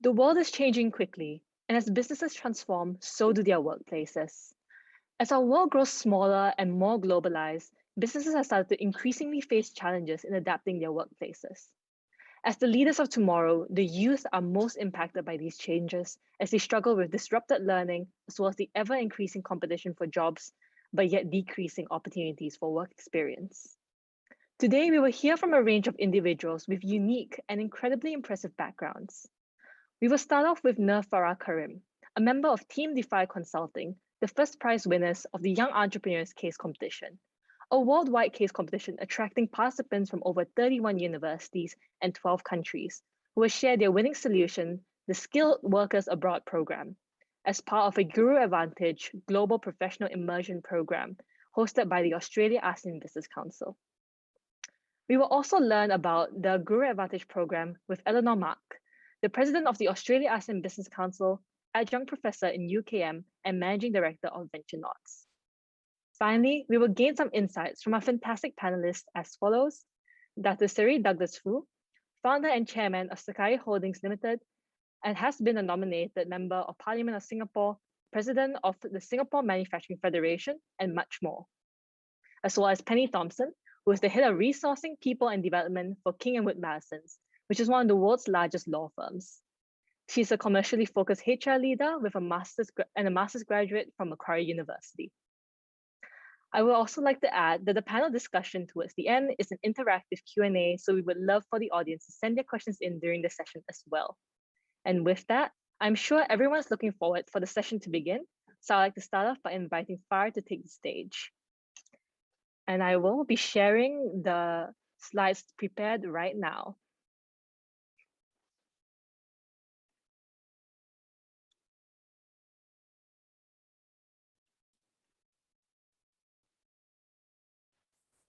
The world is changing quickly, and as businesses transform, so do their workplaces. As our world grows smaller and more globalized, businesses have started to increasingly face challenges in adapting their workplaces. As the leaders of tomorrow, the youth are most impacted by these changes as they struggle with disrupted learning as well as the ever increasing competition for jobs, but yet decreasing opportunities for work experience. Today, we will hear from a range of individuals with unique and incredibly impressive backgrounds. We will start off with Nur Farah Karim, a member of Team Defy Consulting, the first prize winners of the Young Entrepreneurs Case Competition, a worldwide case competition attracting participants from over 31 universities and 12 countries who will share their winning solution, the Skilled Workers Abroad program, as part of a Guru Advantage Global Professional Immersion program hosted by the Australia ASEAN Business Council. We will also learn about the Guru Advantage program with Eleanor Mark, the president of the Australia ASEAN Business Council, adjunct professor in UKM, and managing director of Venture Knots. Finally, we will gain some insights from our fantastic panelists as follows: Dr. Seri Douglas Fu, founder and chairman of Sakai Holdings Limited, and has been a nominated member of Parliament of Singapore, president of the Singapore Manufacturing Federation, and much more. As well as Penny Thompson, who is the head of resourcing, people, and development for Kingwood Madison, which is one of the world's largest law firms. She's a commercially focused HR leader with a master's graduate from Macquarie University. I would also like to add that the panel discussion towards the end is an interactive Q&A, so we would love for the audience to send their questions in during the session as well. And with that, I'm sure everyone's looking forward for the session to begin, so I'd like to start off by inviting Farah to take the stage. And I will be sharing the slides prepared right now.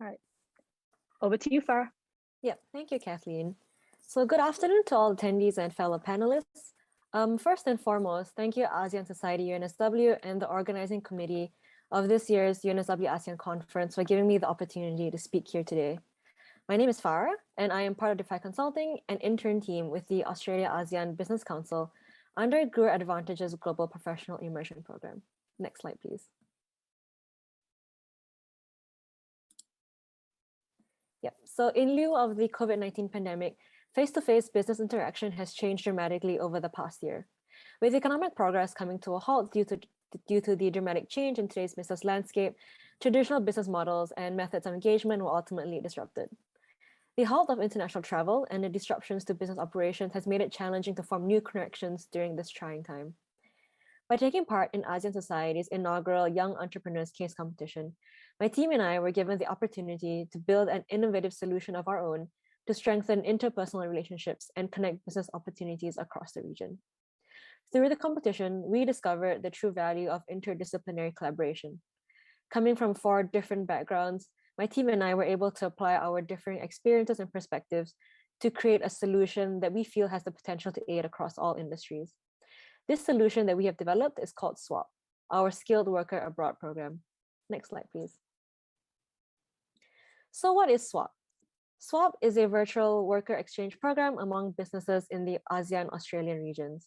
All right, over to you, Farah. Yep, thank you, Kathleen. So good afternoon to all attendees and fellow panelists. First and foremost, thank you ASEAN Society UNSW and the organizing committee of this year's UNSW ASEAN Conference for giving me the opportunity to speak here today. My name is Farah, and I am part of DeFi Consulting and intern team with the Australia ASEAN Business Council under Guru Advantage's Global Professional Immersion Program. Next slide, please. Yep. So in lieu of the COVID-19 pandemic, face-to-face business interaction has changed dramatically over the past year. With economic progress coming to a halt due to the dramatic change in today's business landscape, traditional business models and methods of engagement were ultimately disrupted. The halt of international travel and the disruptions to business operations has made it challenging to form new connections during this trying time. By taking part in ASEAN Society's inaugural Young Entrepreneurs Case Competition, my team and I were given the opportunity to build an innovative solution of our own to strengthen interpersonal relationships and connect business opportunities across the region. Through the competition, we discovered the true value of interdisciplinary collaboration. Coming from 4 different backgrounds, my team and I were able to apply our differing experiences and perspectives to create a solution that we feel has the potential to aid across all industries. This solution that we have developed is called SWAP, our Skilled Worker Abroad program. Next slide, please. So what is SWAP? SWAP is a virtual worker exchange program among businesses in the ASEAN Australian regions.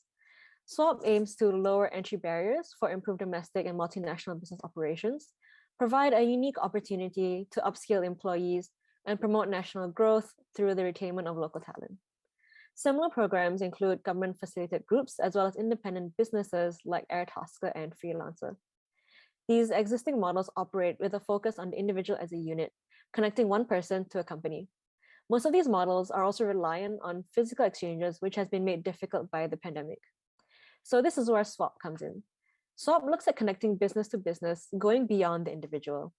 SWAP aims to lower entry barriers for improved domestic and multinational business operations, provide a unique opportunity to upskill employees, and promote national growth through the retainment of local talent. Similar programs include government-facilitated groups as well as independent businesses like Airtasker and Freelancer. These existing models operate with a focus on the individual as a unit, connecting one person to a company. Most of these models are also reliant on physical exchanges, which has been made difficult by the pandemic. So this is where SWAP comes in. SWAP looks at connecting business to business, going beyond the individual.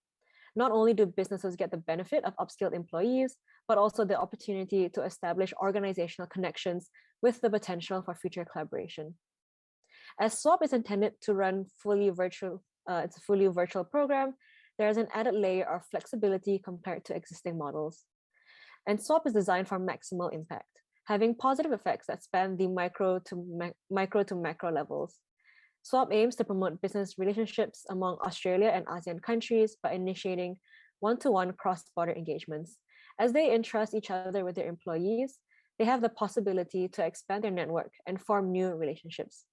Not only do businesses get the benefit of upskilled employees, but also the opportunity to establish organizational connections with the potential for future collaboration. As SWAP is intended to run fully virtual, it's a fully virtual program, there is an added layer of flexibility compared to existing models. And SWAP is designed for maximal impact, having positive effects that span the micro to macro levels. SWAP aims to promote business relationships among Australia and ASEAN countries by initiating one-to-one cross-border engagements. As they entrust each other with their employees, they have the possibility to expand their network and form new relationships.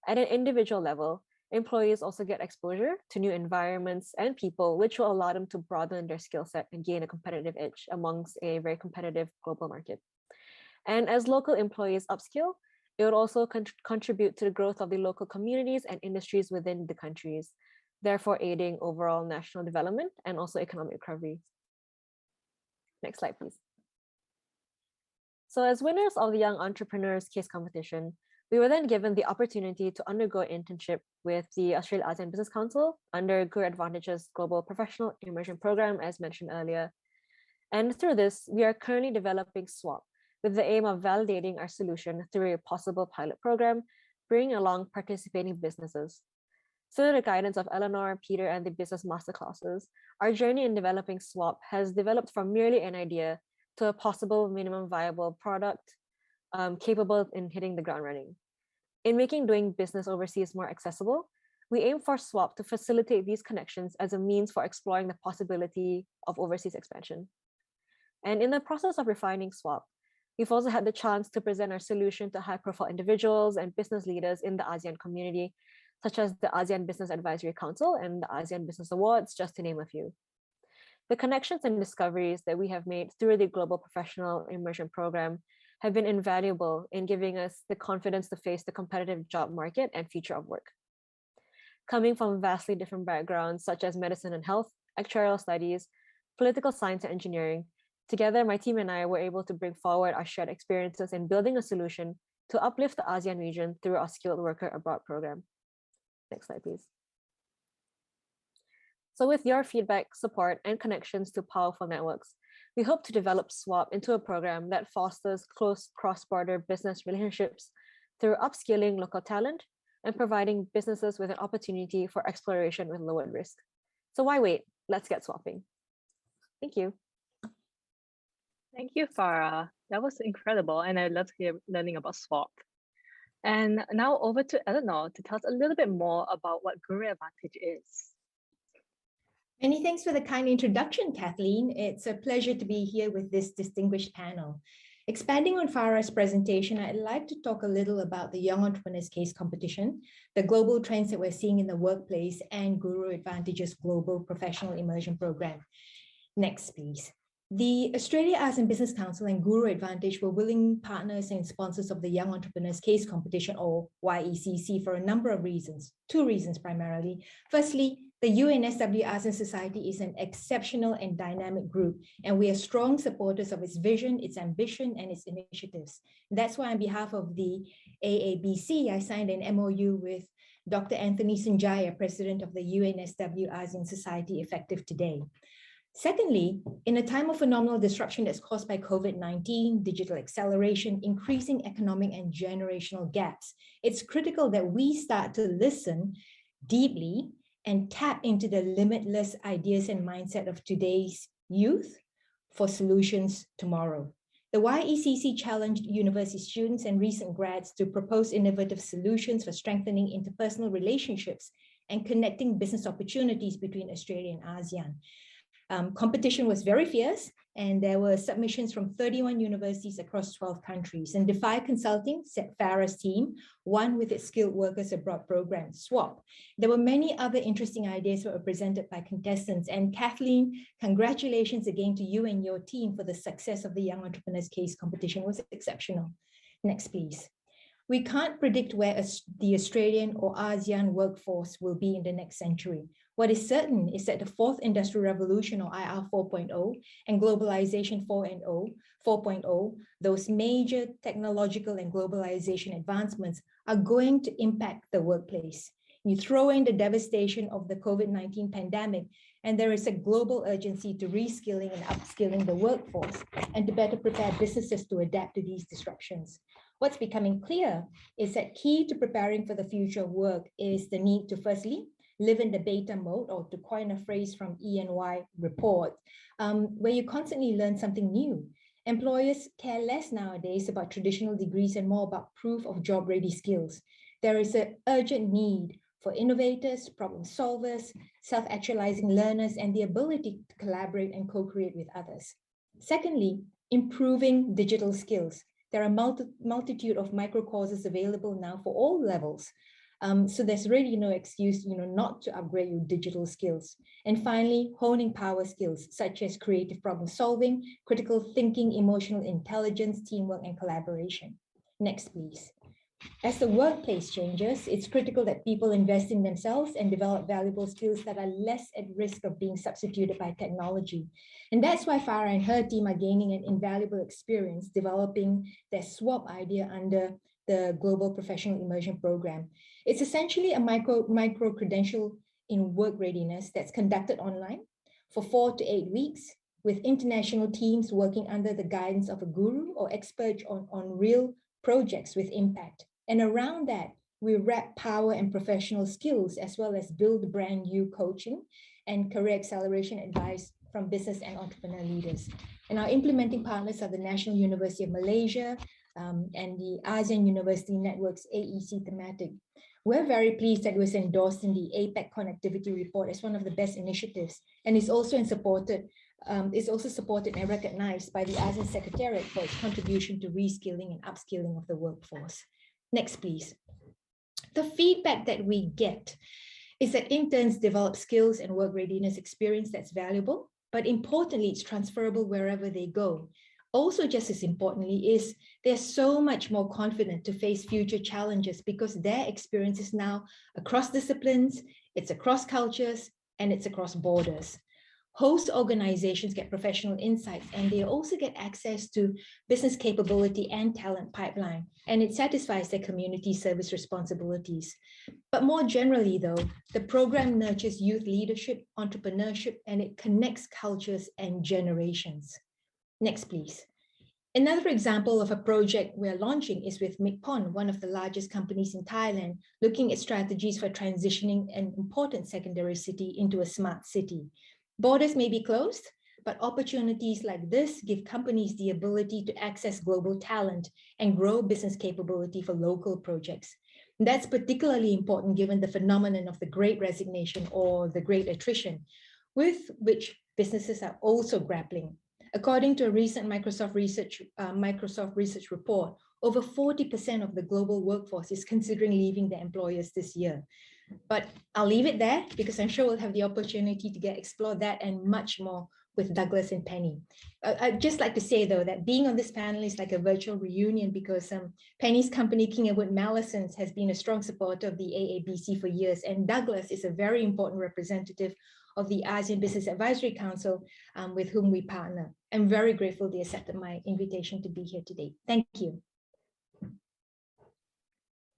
At an individual level, employees also get exposure to new environments and people, which will allow them to broaden their skill set and gain a competitive edge amongst a very competitive global market. And as local employees upskill, it would also contribute to the growth of the local communities and industries within the countries, therefore aiding overall national development and also economic recovery. Next slide, please. So as winners of the Young Entrepreneurs Case Competition, we were then given the opportunity to undergo an internship with the Australia ASEAN Business Council under Guru Advantage's Global Professional Immersion Program, as mentioned earlier. And through this, we are currently developing SWAP with the aim of validating our solution through a possible pilot program, bringing along participating businesses. Through the guidance of Eleanor, Peter, and the business masterclasses, our journey in developing SWAP has developed from merely an idea to a possible minimum viable product capable in hitting the ground running. In making doing business overseas more accessible, we aim for SWAP to facilitate these connections as a means for exploring the possibility of overseas expansion. And in the process of refining SWAP, we've also had the chance to present our solution to high-profile individuals and business leaders in the ASEAN community, such as the ASEAN Business Advisory Council and the ASEAN Business Awards, just to name a few. The connections and discoveries that we have made through the Global Professional Immersion Program have been invaluable in giving us the confidence to face the competitive job market and future of work. Coming from vastly different backgrounds, such as medicine and health, actuarial studies, political science and engineering, together my team and I were able to bring forward our shared experiences in building a solution to uplift the ASEAN region through our Skilled Worker Abroad program. Next slide, please. So with your feedback, support, and connections to powerful networks, we hope to develop SWAP into a program that fosters close cross-border business relationships through upskilling local talent and providing businesses with an opportunity for exploration with lowered risk. So why wait? Let's get swapping. Thank you. Thank you, Farah. That was incredible, and I love learning about SWAP. And now over to Eleanor to tell us a little bit more about what Guru Advantage is. Many thanks for the kind introduction, Kathleen. It's a pleasure to be here with this distinguished panel. Expanding on Farah's presentation, I'd like to talk a little about the Young Entrepreneurs Case Competition, the global trends that we're seeing in the workplace, and Guru Advantage's Global Professional Immersion Program. Next, please. The Australia ASEAN Business Council and Guru Advantage were willing partners and sponsors of the Young Entrepreneurs Case Competition, or YECC, for a number of reasons. Two reasons primarily. Firstly, the UNSW ASEAN Society is an exceptional and dynamic group, and we are strong supporters of its vision, its ambition, and its initiatives. That's why on behalf of the AABC, I signed an MOU with Dr. Anthony Sanjaya, President of the UNSW ASEAN Society, effective today. Secondly, in a time of phenomenal disruption that's caused by COVID-19, digital acceleration, increasing economic and generational gaps, it's critical that we start to listen deeply and tap into the limitless ideas and mindset of today's youth for solutions tomorrow. The YECC challenged university students and recent grads to propose innovative solutions for strengthening interpersonal relationships and connecting business opportunities between Australia and ASEAN. Competition was very fierce, and there were submissions from 31 universities across 12 countries. And Defy Consulting, Farah's team, won with its Skilled Workers Abroad program, SWAP. There were many other interesting ideas that were presented by contestants. And Kathleen, congratulations again to you and your team for the success of the Young Entrepreneurs Case Competition. It was exceptional. Next, please. We can't predict where the Australian or ASEAN workforce will be in the next century. What is certain is that the fourth industrial revolution, or IR 4.0, and globalization 4.0, those major technological and globalization advancements are going to impact the workplace. You throw in the devastation of the COVID-19 pandemic, and there is a global urgency to reskilling and upskilling the workforce and to better prepare businesses to adapt to these disruptions. What's becoming clear is that key to preparing for the future of work is the need to firstly live in the beta mode, or to coin a phrase from E&Y report, where you constantly learn something new. Employers care less nowadays about traditional degrees and more about proof of job-ready skills. There is an urgent need for innovators, problem solvers, self-actualizing learners, and the ability to collaborate and co-create with others. Secondly, improving digital skills. There are multitude of micro courses available now for all levels. So there's really no excuse, not to upgrade your digital skills. And finally, honing power skills such as creative problem solving, critical thinking, emotional intelligence, teamwork, and collaboration. Next, please. As the workplace changes, it's critical that people invest in themselves and develop valuable skills that are less at risk of being substituted by technology. And that's why Farah and her team are gaining an invaluable experience developing their SWAP idea under the Global Professional Immersion Program. It's essentially a micro credential in work readiness that's conducted online for 4 to 8 weeks with international teams working under the guidance of a guru or expert on real projects with impact. And around that, we wrap power and professional skills as well as build brand new coaching and career acceleration advice from business and entrepreneur leaders. And our implementing partners are the National University of Malaysia and the ASEAN University Network's AEC thematic. We're very pleased that it was endorsed in the APEC Connectivity Report as one of the best initiatives, and is also supported and recognized by the ASEAN Secretariat for its contribution to reskilling and upskilling of the workforce. Next, please. The feedback that we get is that interns develop skills and work readiness experience that's valuable, but importantly, it's transferable wherever they go. Also, just as importantly, is they're so much more confident to face future challenges because their experience is now across disciplines, it's across cultures, and it's across borders. Host organizations get professional insights, and they also get access to business capability and talent pipeline, and it satisfies their community service responsibilities. But more generally though, the program nurtures youth leadership, entrepreneurship, and it connects cultures and generations. Next, please. Another example of a project we're launching is with MICPON, one of the largest companies in Thailand, looking at strategies for transitioning an important secondary city into a smart city. Borders may be closed, but opportunities like this give companies the ability to access global talent and grow business capability for local projects. And that's particularly important given the phenomenon of the Great Resignation or the Great Attrition, with which businesses are also grappling. According to a recent Microsoft research report, over 40% of the global workforce is considering leaving their employers this year. But I'll leave it there because I'm sure we'll have the opportunity to explore that and much more with Douglas and Penny. I'd just like to say though that being on this panel is like a virtual reunion because Penny's company, Kingwood Madison, has been a strong supporter of the AABC for years, and Douglas is a very important representative of the ASEAN Business Advisory Council with whom we partner. I'm very grateful they accepted my invitation to be here today. Thank you.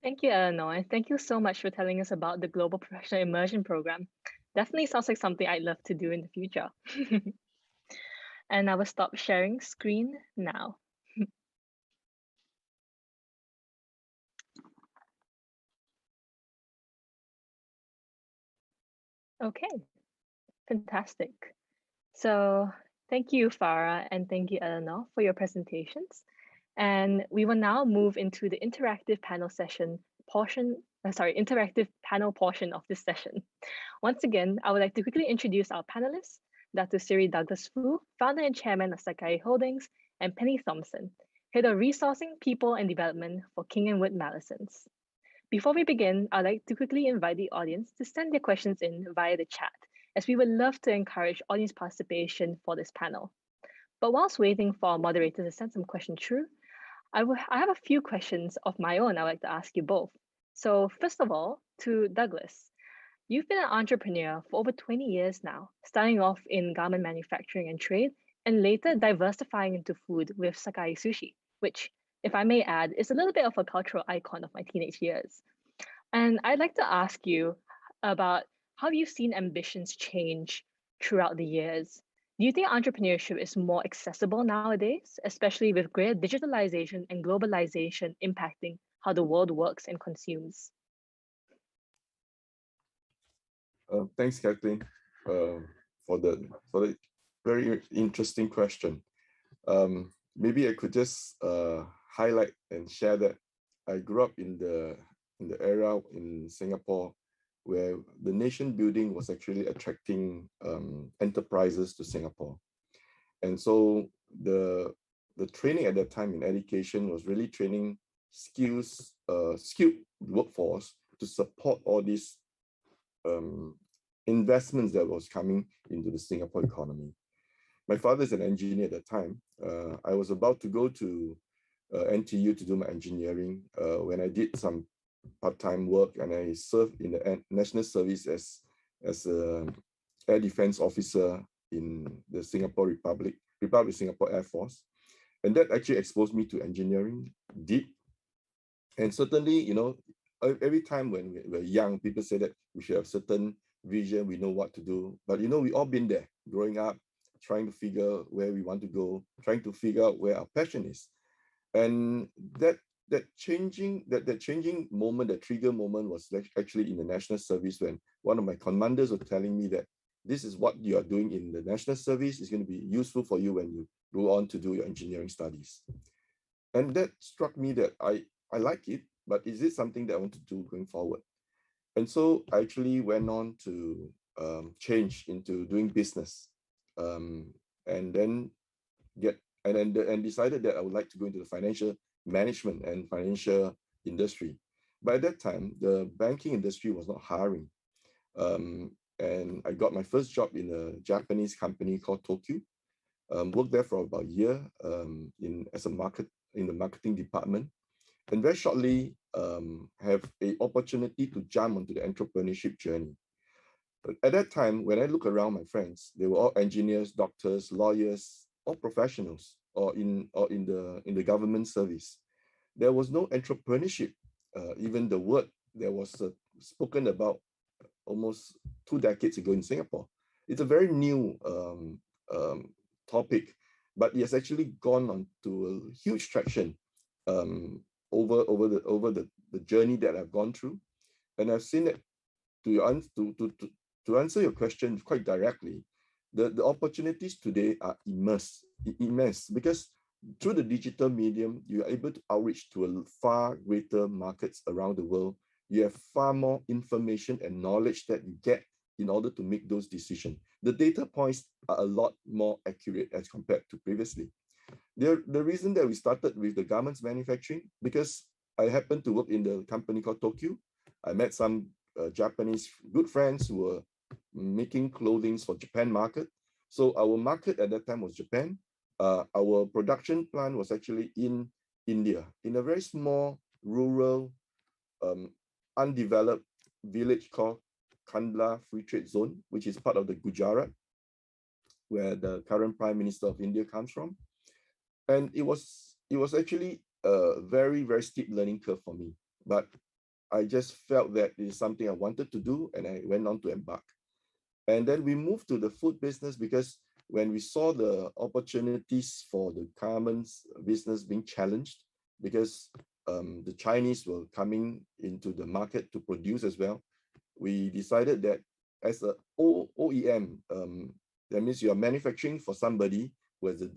Thank you, Eleanor, and thank you so much for telling us about the Global Professional Immersion Program. Definitely sounds like something I'd love to do in the future. And I will stop sharing screen now. Okay, fantastic. So thank you, Farah, and thank you, Eleanor, for your presentations. And we will now move into the interactive panel portion of this session. Once again, I would like to quickly introduce our panelists, Dr. Siri Douglas Fu, founder and chairman of Sakai Holdings, and Penny Thompson, head of resourcing, people, and development for Kingwood Madison's. Before we begin, I'd like to quickly invite the audience to send their questions in via the chat, as we would love to encourage audience participation for this panel. But whilst waiting for our moderators to send some questions through, I have a few questions of my own I'd like to ask you both. So first of all, to Douglas, you've been an entrepreneur for over 20 years now, starting off in garment manufacturing and trade, and later diversifying into food with Sakai Sushi, which, if I may add, is a little bit of a cultural icon of my teenage years. And I'd like to ask you about how you've seen ambitions change throughout the years. Do you think entrepreneurship is more accessible nowadays, especially with greater digitalization and globalization impacting how the world works and consumes? Thanks, Kathleen, for the very interesting question. Maybe I could just highlight and share that I grew up in the era in Singapore where the nation building was actually attracting enterprises to Singapore. And so the training at that time in education was really training skilled workforce to support all these investments that was coming into the Singapore economy. My father is an engineer at that time. I was about to go to NTU to do my engineering when I did some part-time work, and I served in the national service as an air defense officer in the Republic of Singapore Air Force. And that actually exposed me to engineering deep. And certainly, you know, every time when we're young, people say that we should have certain vision, we know what to do. But, you know, we all been there growing up, trying to figure where we want to go, trying to figure out where our passion is. And that changing moment, that trigger moment was actually in the national service, when one of my commanders was telling me that this is what you are doing in the national service is going to be useful for you when you go on to do your engineering studies. And that struck me that I like it, but is it something that I want to do going forward? And so I actually went on to change into doing business, and then decided that I would like to go into the financial management and financial industry. By that time, the banking industry was not hiring. And I got my first job in a Japanese company called Tokyo. Worked there for about a year in the marketing department. And very shortly have an opportunity to jump onto the entrepreneurship journey. But at that time, when I look around my friends, they were all engineers, doctors, lawyers, all professionals, or in the government service. There was no entrepreneurship. Even the word that was spoken about almost 2 decades ago in Singapore. It's a very new topic, but it has actually gone on to a huge traction over the journey that I've gone through. And I've seen that to answer your question quite directly, the opportunities today are immense, because through the digital medium, you are able to outreach to a far greater markets around the world. You have far more information and knowledge that you get in order to make those decisions. The data points are a lot more accurate as compared to previously. The reason that we started with the garments manufacturing, because I happened to work in the company called Tokyo. I met some Japanese good friends who were making clothing for Japan market. So our market at that time was Japan. Our production plant was actually in India, in a very small, rural, undeveloped village called Kandla Free Trade Zone, which is part of the Gujarat, where the current Prime Minister of India comes from. And it was actually a very, very steep learning curve for me. But I just felt that it is something I wanted to do, and I went on to embark. And then we moved to the food business, because when we saw the opportunities for the garments business being challenged, because the Chinese were coming into the market to produce as well, we decided that as an OEM, that means you are manufacturing for somebody who has a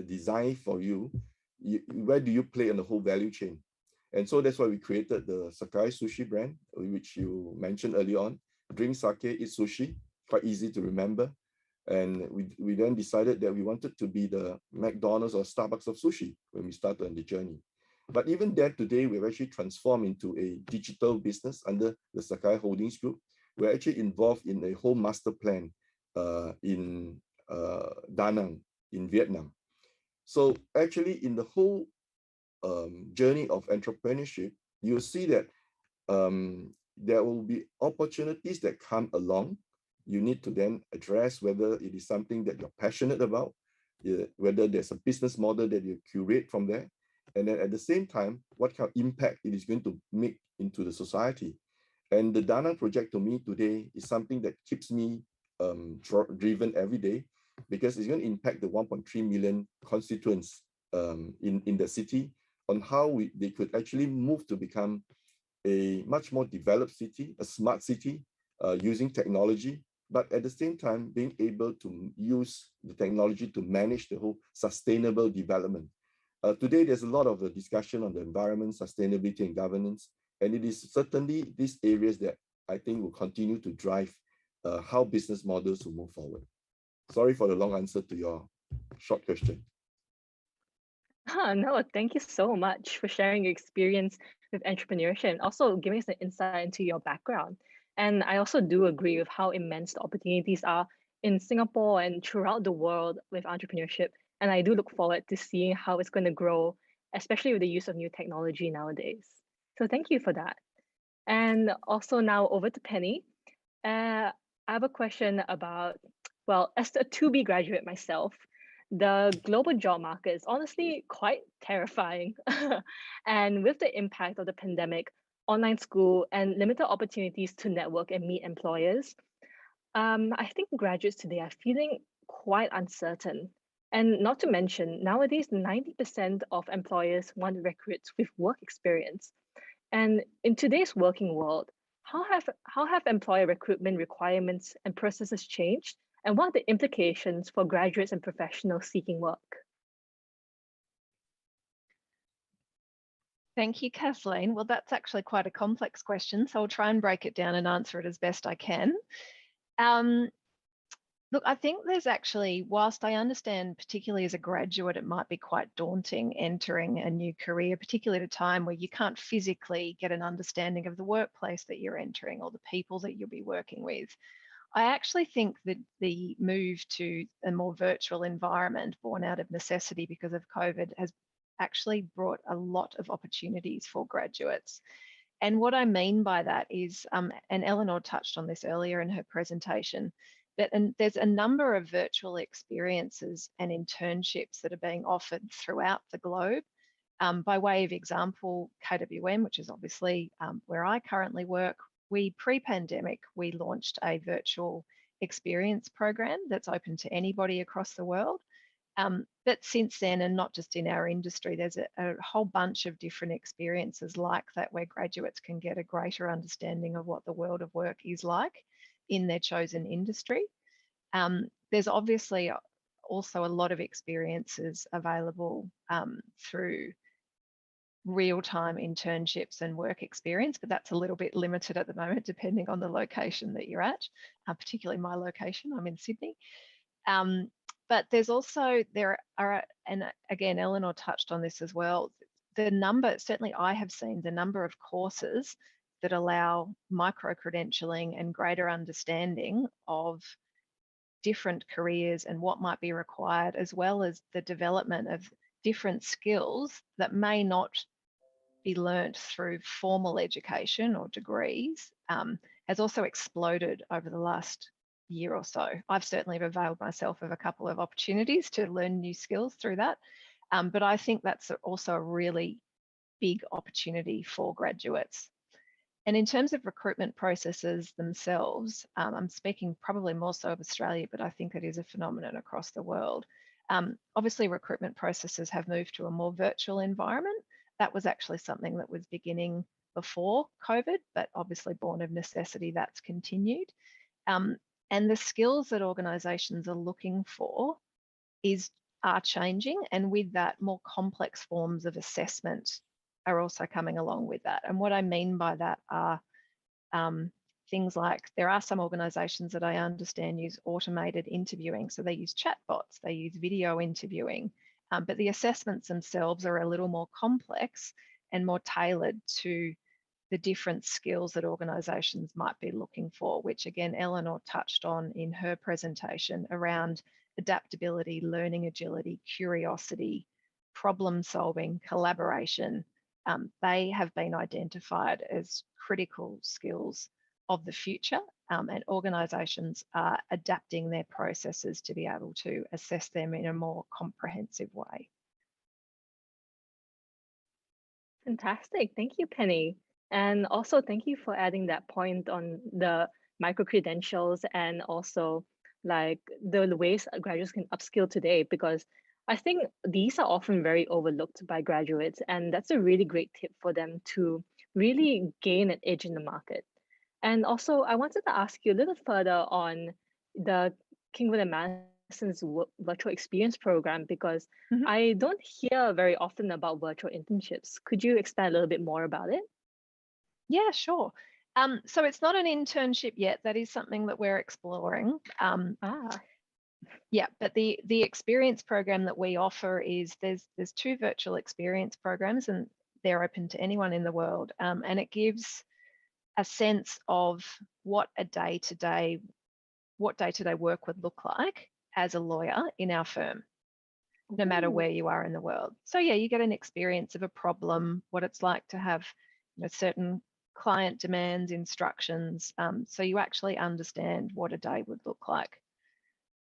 design for you, where do you play in the whole value chain? And so that's why we created the Sakai Sushi brand, which you mentioned early on. Drink sake, eat sushi, quite easy to remember. And we then decided that we wanted to be the McDonald's or Starbucks of sushi when we started on the journey. But even then, today, we've actually transformed into a digital business under the Sakai Holdings Group. We're actually involved in a whole master plan in Da Nang in Vietnam. So actually, in the whole journey of entrepreneurship, you'll see that there will be opportunities that come along. You need to then address whether it is something that you're passionate about, whether there's a business model that you curate from there, and then at the same time, what kind of impact it is going to make into the society. And the Da Nang project to me today is something that keeps me driven every day, because it's going to impact the 1.3 million constituents in the city, on how they could actually move to become a much more developed city, a smart city, using technology, but at the same time being able to use the technology to manage the whole sustainable development. Today, there's a lot of discussion on the environment, sustainability, and governance, and it is certainly these areas that I think will continue to drive how business models will move forward. Sorry for the long answer to your short question. No, thank you so much for sharing your experience with entrepreneurship and also giving us an insight into your background. And I also do agree with how immense the opportunities are in Singapore and throughout the world with entrepreneurship. And I do look forward to seeing how it's going to grow, especially with the use of new technology nowadays. So thank you for that. And also now over to Penny. I have a question about, well, as a to-be graduate myself, the global job market is honestly quite terrifying. And with the impact of the pandemic, online school, and limited opportunities to network and meet employers, I think graduates today are feeling quite uncertain. And not to mention, nowadays, 90% of employers want recruits with work experience. And in today's working world, how have employer recruitment requirements and processes changed? And what are the implications for graduates and professionals seeking work? Thank you, Kathleen. Well, that's actually quite a complex question, so I'll try and break it down and answer it as best I can. Look, I think there's actually, whilst I understand, particularly as a graduate, it might be quite daunting entering a new career, particularly at a time where you can't physically get an understanding of the workplace that you're entering or the people that you'll be working with. I actually think that the move to a more virtual environment born out of necessity because of COVID has actually brought a lot of opportunities for graduates. And what I mean by that is, and Eleanor touched on this earlier in her presentation, that there's a number of virtual experiences and internships that are being offered throughout the globe. By way of example, KWM, which is obviously where I currently work, pre-pandemic, we launched a virtual experience program that's open to anybody across the world. But since then, and not just in our industry, there's a whole bunch of different experiences like that where graduates can get a greater understanding of what the world of work is like in their chosen industry. There's obviously also a lot of experiences available through real-time internships and work experience, but that's a little bit limited at the moment, depending on the location that you're at, particularly my location, I'm in Sydney. But there's also, there are, and again, Eleanor touched on this as well, the number, certainly I have seen the number of courses that allow micro-credentialing and greater understanding of different careers and what might be required, as well as the development of different skills that may not be learnt through formal education or degrees, has also exploded over the last year or so. I've certainly availed myself of a couple of opportunities to learn new skills through that. But I think that's also a really big opportunity for graduates. And in terms of recruitment processes themselves, I'm speaking probably more so of Australia, but I think it is a phenomenon across the world. Obviously, recruitment processes have moved to a more virtual environment. That was actually something that was beginning before COVID, but obviously born of necessity, that's continued. And the skills that organisations are looking for are changing, and with that, more complex forms of assessment are also coming along with that. And what I mean by that are things like, there are some organisations that I understand use automated interviewing. So they use chatbots, they use video interviewing, but the assessments themselves are a little more complex and more tailored to the different skills that organisations might be looking for, which again, Eleanor touched on in her presentation around adaptability, learning agility, curiosity, problem solving, collaboration. They have been identified as critical skills of the future, and organisations are adapting their processes to be able to assess them in a more comprehensive way. Fantastic. Thank you, Penny. And also thank you for adding that point on the micro credentials and also like the ways graduates can upskill today, because I think these are often very overlooked by graduates, and that's a really great tip for them to really gain an edge in the market. And also, I wanted to ask you a little further on the Kingwood and Madison's virtual experience program, because I don't hear very often about virtual internships. Could you expand a little bit more about it? Yeah, sure. So it's not an internship yet. That is something that we're exploring. Yeah, but the experience program that we offer is there's two virtual experience programs, and they're open to anyone in the world, and it gives a sense of what day-to-day work would look like as a lawyer in our firm, no matter where you are in the world. So yeah, you get an experience of a problem, what it's like to have certain client demands, instructions, so you actually understand what a day would look like,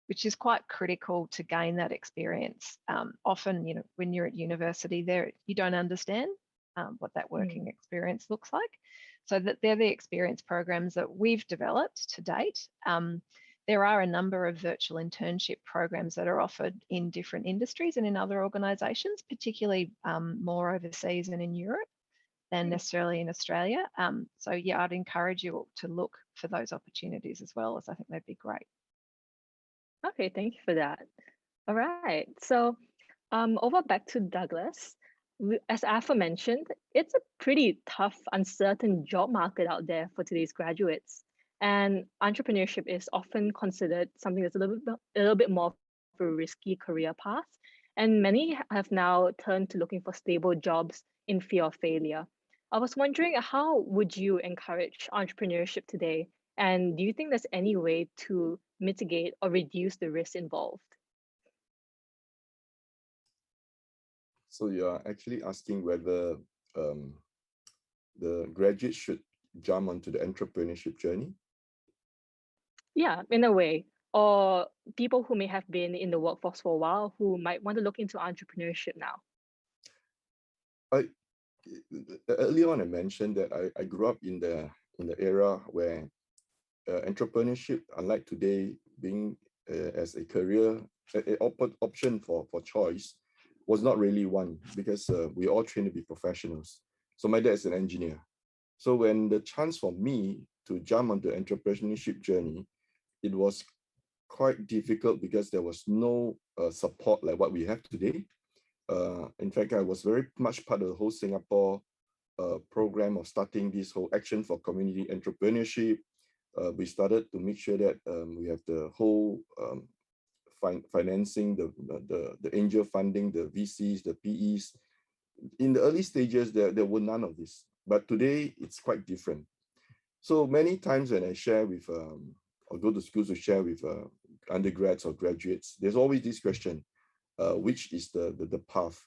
which is quite critical to gain that experience. Often, when you're at university, there you don't understand what that working experience looks like. So that they're the experience programs that we've developed to date. There are a number of virtual internship programs that are offered in different industries and in other organisations, particularly more overseas and in Europe than necessarily in Australia. So yeah, I'd encourage you to look for those opportunities as well, as I think they'd be great. Okay, thank you for that. All right, so over back to Douglas. As aforementioned, it's a pretty tough, uncertain job market out there for today's graduates. And entrepreneurship is often considered something that's a little bit more of a risky career path. And many have now turned to looking for stable jobs in fear of failure. I was wondering, how would you encourage entrepreneurship today? And do you think there's any way to mitigate or reduce the risks involved? So you are actually asking whether the graduates should jump onto the entrepreneurship journey? Yeah, in a way. Or people who may have been in the workforce for a while who might want to look into entrepreneurship now. Earlier on, I mentioned that I grew up in the era where entrepreneurship, unlike today, being as a career option for choice, was not really one, because we all trained to be professionals. So my dad is an engineer. So when the chance for me to jump on the entrepreneurship journey, it was quite difficult because there was no support like what we have today. In fact, I was very much part of the whole Singapore program of starting this whole action for community entrepreneurship. We started to make sure that we have the whole financing, the angel funding, the VCs, the PEs. In the early stages, there were none of this. But today, it's quite different. So many times when I share with, or go to schools to share with undergrads or graduates, there's always this question, which is the path?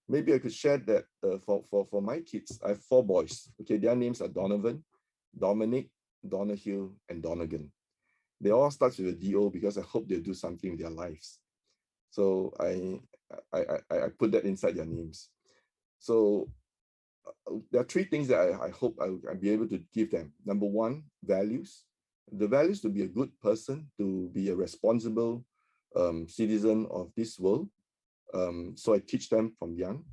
Maybe I could share that for my kids. I have 4 boys. Okay, their names are Donovan, Dominic, Donahue, and Donegan. They all start with a D-O because I hope they'll do something with their lives. So I put that inside their names. So there are 3 things that I hope I'll be able to give them. Number 1, values. The values to be a good person, to be a responsible citizen of this world. So I teach them from young.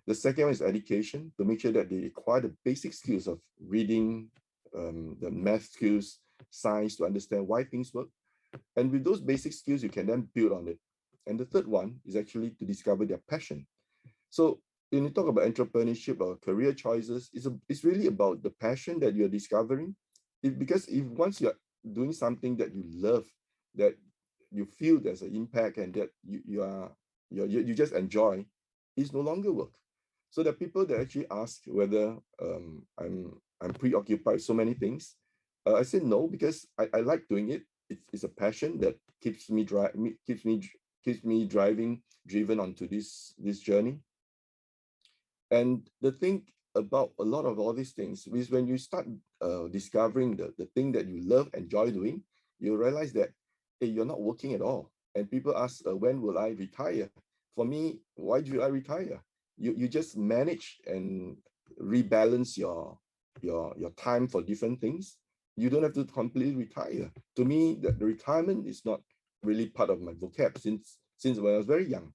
The second one is education, to make sure that they acquire the basic skills of reading, the math skills, science, to understand why things work. And with those basic skills, you can then build on it. And the third one is actually to discover their passion. So when you talk about entrepreneurship or career choices, it's really about the passion that you're discovering. Because if once you're doing something that you love, that you feel there's an impact and that you just enjoy, it's no longer work. So there are people that actually ask whether I'm preoccupied with so many things. I say no, because I like doing it. It's a passion that keeps me driven onto this journey. And the thing about a lot of all these things is when you start discovering the thing that you love, enjoy doing, you realize that, hey, you're not working at all. And people ask, when will I retire? For me, why do I retire? You just manage and rebalance your time for different things. You don't have to completely retire. To me, the retirement is not really part of my vocab since when I was very young.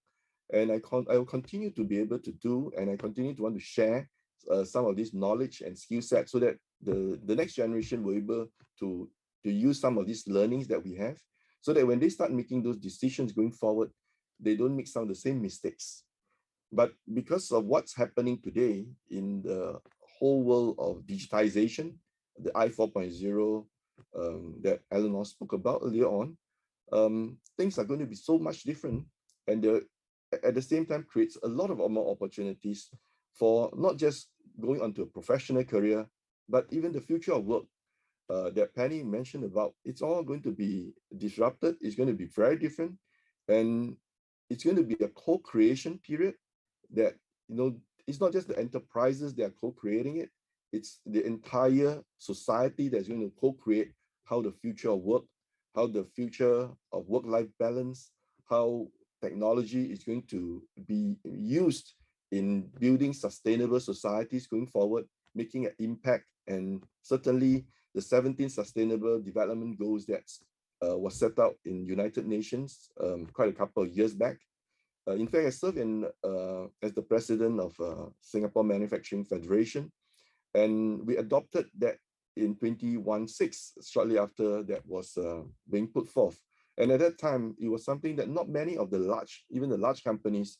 And I will continue to be able to do, and I continue to want to share some of this knowledge and skill set so that the next generation will be able to use some of these learnings that we have, so that when they start making those decisions going forward, they don't make some of the same mistakes. But because of what's happening today in the whole world of digitization, the I 4.0 that Eleanor spoke about earlier on, things are going to be so much different, and at the same time creates a lot of more opportunities for not just going onto a professional career, but even the future of work that Penny mentioned about. It's all going to be disrupted. It's going to be very different, and it's going to be a co-creation period that, it's not just the enterprises that are co-creating it. It's the entire society that's going to co-create how the future of work, how the future of work-life balance, how technology is going to be used in building sustainable societies going forward, making an impact. And certainly the 17 Sustainable Development Goals that was set out in United Nations quite a couple of years back. In fact, I served as the president of Singapore Manufacturing Federation, and we adopted that in 2016, shortly after that was being put forth. And at that time, it was something that not many of even the large companies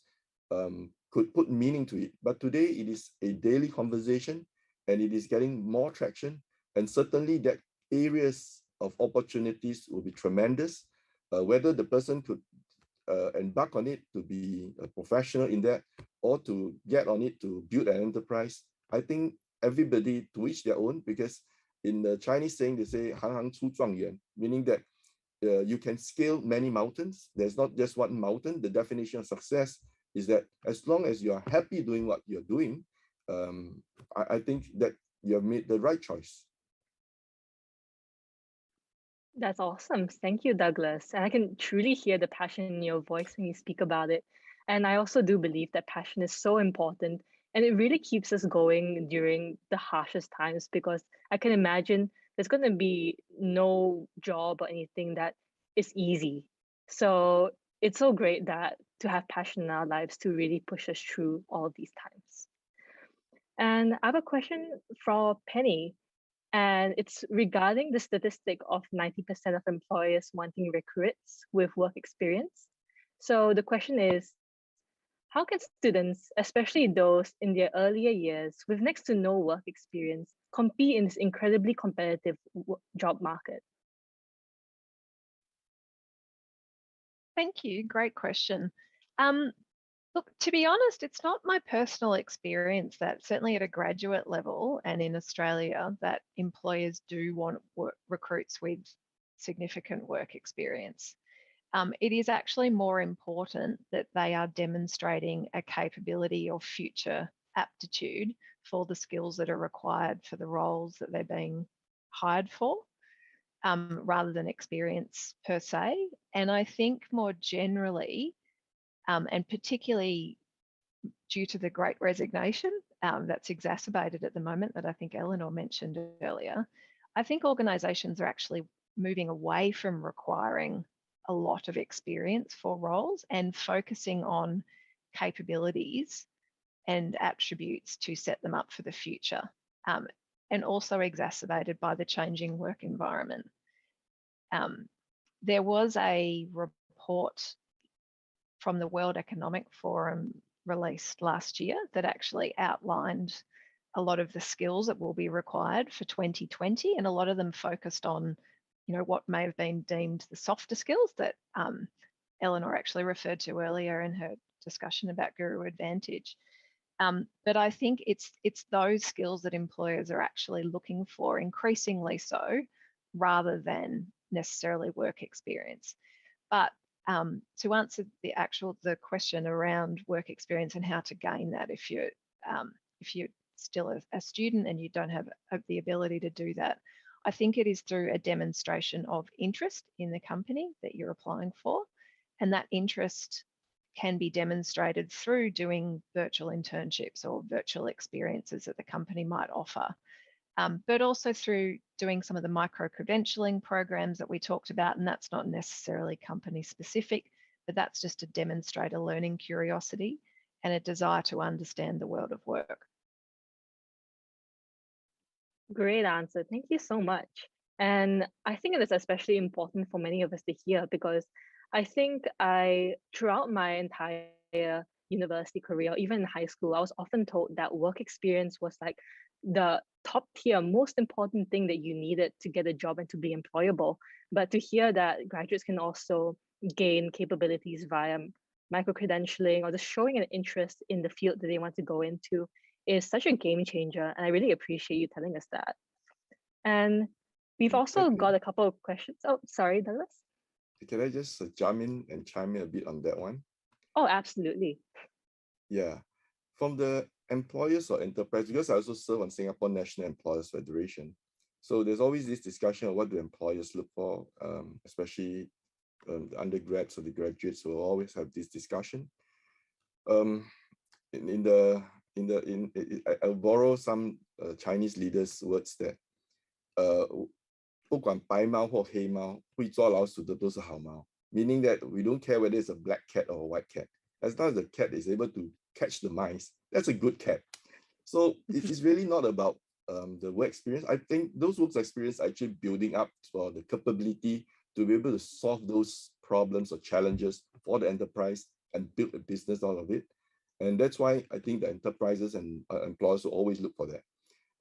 could put meaning to it. But today it is a daily conversation, and it is getting more traction. And certainly that areas of opportunities will be tremendous. Whether the person could embark on it to be a professional in that, or to get on it to build an enterprise, I think everybody to each their own, because in the Chinese saying, they say, 行行出状元, meaning that you can scale many mountains. There's not just one mountain. The definition of success is that as long as you're happy doing what you're doing, I think that you have made the right choice. That's awesome. Thank you, Douglas. And I can truly hear the passion in your voice when you speak about it. And I also do believe that passion is so important, and it really keeps us going during the harshest times, because I can imagine there's going to be no job or anything that is easy. So it's so great that to have passion in our lives to really push us through all these times. And I have a question for Penny, and it's regarding the statistic of 90% of employers wanting recruits with work experience. So the question is, how can students, especially those in their earlier years with next to no work experience, compete in this incredibly competitive job market? Thank you. Great question. Look, to be honest, it's not my personal experience that certainly at a graduate level and in Australia that employers do want recruits with significant work experience. It is actually more important that they are demonstrating a capability or future aptitude for the skills that are required for the roles that they're being hired for, rather than experience per se. And I think more generally, and particularly due to the Great Resignation that's exacerbated at the moment, that I think Eleanor mentioned earlier, I think organisations are actually moving away from requiring a lot of experience for roles and focusing on capabilities and attributes to set them up for the future, and also exacerbated by the changing work environment. There was a report from the World Economic Forum released last year that actually outlined a lot of the skills that will be required for 2020, and a lot of them focused on, what may have been deemed the softer skills that Eleanor actually referred to earlier in her discussion about Guru Advantage. But I think it's those skills that employers are actually looking for, increasingly so, rather than necessarily work experience. But to answer the question around work experience and how to gain that, if you're still a student and you don't have the ability to do that, I think it is through a demonstration of interest in the company that you're applying for, and that interest can be demonstrated through doing virtual internships or virtual experiences that the company might offer. But also through doing some of the micro-credentialing programs that we talked about, and that's not necessarily company specific, but that's just to demonstrate a learning curiosity and a desire to understand the world of work. Great answer. Thank you so much. And I think it is especially important for many of us to hear, because I think throughout my entire university career, even in high school, I was often told that work experience was like the top tier, most important thing that you needed to get a job and to be employable. But to hear that graduates can also gain capabilities via micro-credentialing or just showing an interest in the field that they want to go into is such a game changer. And I really appreciate you telling us that. And we've also Kathleen, got a couple of questions. Oh, sorry, Douglas. can I just jump in and chime in a bit on that one? Oh, absolutely. Yeah, from the employers or enterprise, because I also serve on Singapore National Employers Federation. So there's always this discussion of what do employers look for, especially the undergrads or the graduates will always have this discussion. I'll borrow some Chinese leaders' words that 不管白猫或黑猫，会抓老鼠的都是好猫。Meaning that we don't care whether it's a black cat or a white cat. As long as the cat is able to catch the mice, that's a good cat. So it is really not about the work experience. I think those work experience are actually building up for the capability to be able to solve those problems or challenges for the enterprise and build a business out of it. And that's why I think the enterprises and employers will always look for that.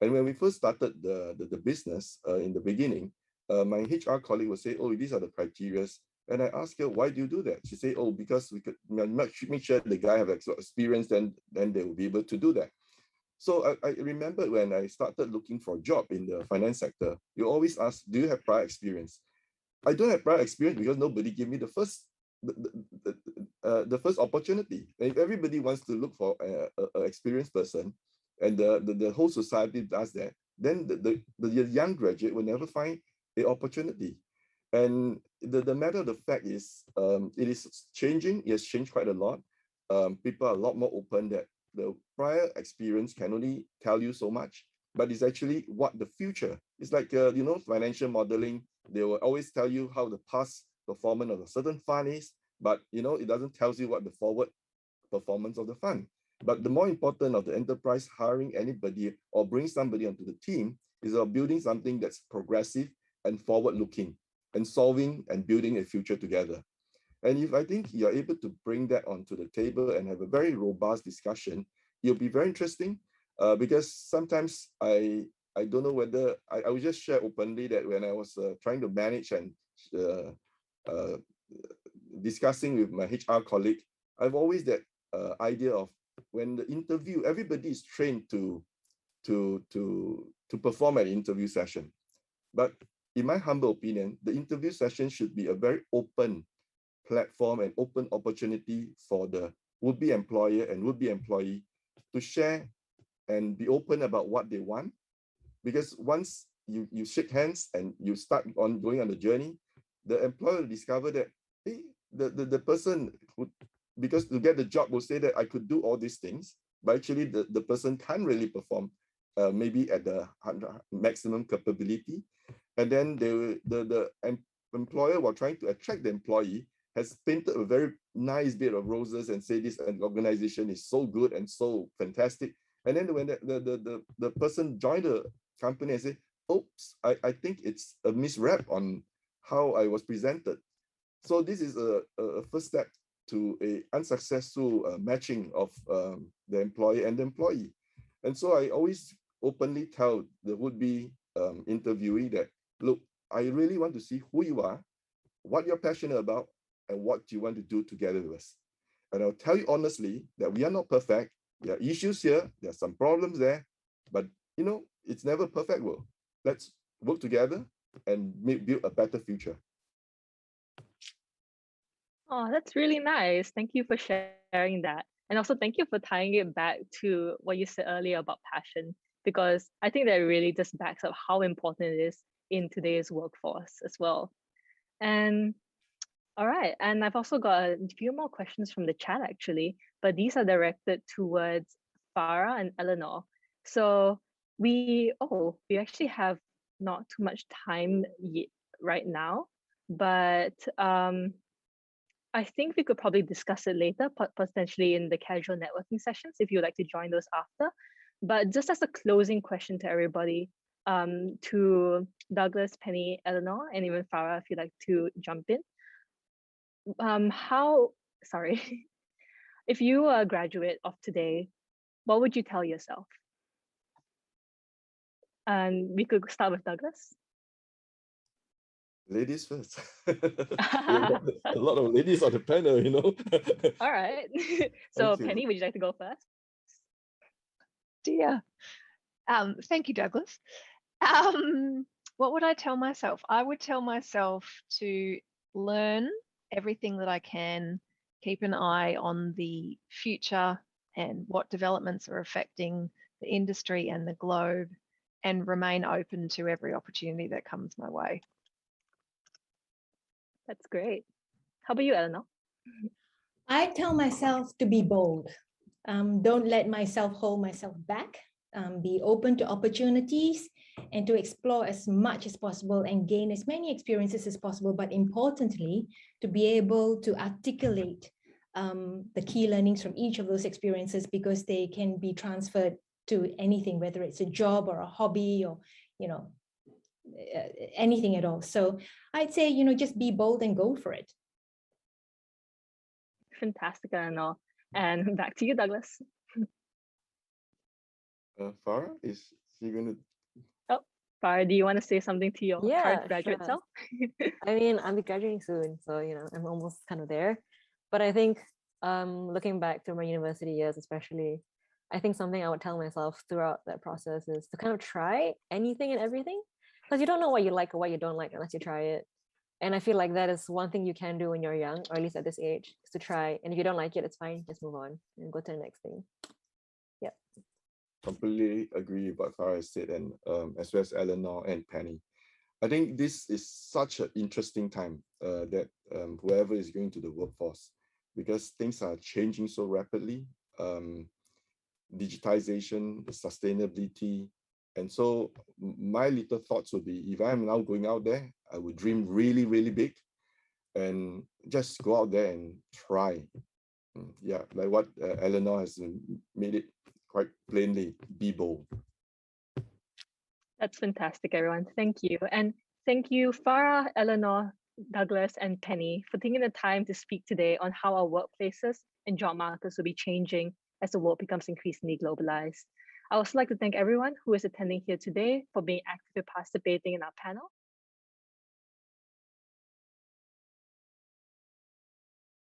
And when we first started the business in the beginning, my HR colleague would say, oh, these are the criteria. And I asked her, why do you do that? She said, oh, because we could make sure the guy have experience, then they will be able to do that. So I remember when I started looking for a job in the finance sector, you always ask, do you have prior experience? I don't have prior experience because nobody gave me the first opportunity. And if everybody wants to look for an experienced person, and the whole society does that, then the young graduate will never find the opportunity. And the matter of the fact is, it is changing. It has changed quite a lot. People are a lot more open that the prior experience can only tell you so much, but it's actually what the future. It's like, financial modeling. They will always tell you how the past performance of a certain fund is, but, it doesn't tell you what the forward performance of the fund. But the more important of the enterprise hiring anybody or bring somebody onto the team is about building something that's progressive and forward-looking and solving and building a future together. And if I think you're able to bring that onto the table and have a very robust discussion, it'll be very interesting because sometimes I don't know whether, I will just share openly that when I was trying to manage and discussing with my HR colleague, I've always that idea of when the interview, everybody is trained to perform an interview session. But in my humble opinion, the interview session should be a very open platform and open opportunity for the would-be employer and would-be employee to share and be open about what they want. Because once you shake hands and you start on going on the journey, the employer will discover that the person who, because to get the job will say that I could do all these things, but actually the person can't really perform maybe at the maximum capability. And then the employer, while trying to attract the employee, has painted a very nice bit of roses and say this organization is so good and so fantastic. And then when the person joined the company and say, oops, I think it's a misrep on how I was presented. So this is a first step to a unsuccessful matching of the employer and the employee. And so I always openly tell the would-be interviewee that, look, I really want to see who you are, what you're passionate about, and what you want to do together with us. And I'll tell you honestly that we are not perfect. There are issues here, there are some problems there, but it's never a perfect world. Let's work together and build a better future. Oh, that's really nice. Thank you for sharing that. And also thank you for tying it back to what you said earlier about passion, because I think that really just backs up how important it is in today's workforce as well. And all right, and I've also got a few more questions from the chat actually, but these are directed towards Farah and Eleanor. So we actually have not too much time yet right now, but I think we could probably discuss it later, potentially in the casual networking sessions, if you'd like to join those after. But just as a closing question to everybody, to Douglas, Penny, Eleanor, and even Farah, if you'd like to jump in. If you were a graduate of today, what would you tell yourself? And we could start with Douglas. Ladies first. We have got a lot of ladies on the panel, you know. All right. So Okay. Penny, would you like to go first? Dear. Thank you, Douglas. What would I tell myself? I would tell myself to learn everything that I can, keep an eye on the future and what developments are affecting the industry and the globe, and remain open to every opportunity that comes my way. That's great. How about you, Eleanor? I tell myself to be bold. Don't let myself hold myself back. Be open to opportunities and to explore as much as possible and gain as many experiences as possible. But importantly, to be able to articulate the key learnings from each of those experiences, because they can be transferred to anything, whether it's a job or a hobby or, you know, anything at all. So I'd say, you know, just be bold and go for it. Fantastic, Eleanor. And back to you, Douglas. Farah, is she going to? Oh, Farah, do you want to say something to your current graduate sure. self? I mean, I'll be graduating soon, so you know, I'm almost kind of there. But I think, looking back to my university years, especially, I think something I would tell myself throughout that process is to kind of try anything and everything, because you don't know what you like or what you don't like unless you try it. And I feel like that is one thing you can do when you're young, or at least at this age, is to try. And if you don't like it, it's fine. Just move on and go to the next thing. Yeah. Completely agree with what Farah has said, and as well as Eleanor and Penny. I think this is such an interesting time that whoever is going to the workforce, because things are changing so rapidly, digitization, sustainability. And so my little thoughts would be, if I'm now going out there, I would dream really, really big and just go out there and try. Yeah, like what Eleanor has made it quite plainly, be bold. That's fantastic, everyone. Thank you. And thank you, Farah, Eleanor, Douglas, and Penny for taking the time to speak today on how our workplaces and job markets will be changing as the world becomes increasingly globalized. I would also like to thank everyone who is attending here today for being active and participating in our panel.